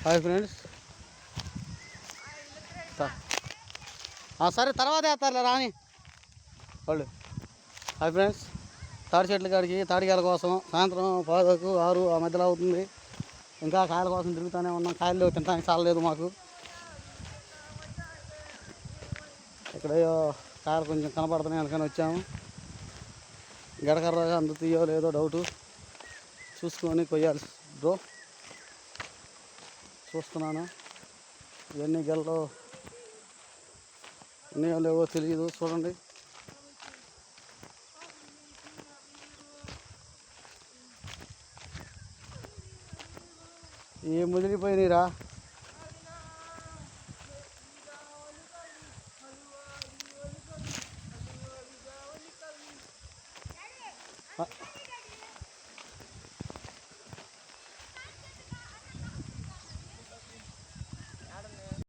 Hi friends. సరే తర్వాత వేస్తారులే రాని వాళ్ళు. హాయ్ ఫ్రెండ్స్, తాడి చెట్ల కాడికి తాడికాయల కోసం సాయంత్రం 5, 6 ఆ మధ్యలో అవుతుంది. ఇంకా కాయల కోసం తిరుగుతూనే ఉన్నాం. కాయలు తినడానికి చాలలేదు మాకు. ఇక్కడ కాయలు కొంచెం కనపడుతున్నాయి అందుకని వచ్చాము. గడకర్రగా అందుతాయో లేదో డౌటు, చూసుకొని కొయ్యాలి బ్రో. చూస్తున్నాను ఎన్ని గెల్లో ఉన్నాయో లేవో తెలియదు. చూడండి, ఏం ముదిరిపోయినాయిరా.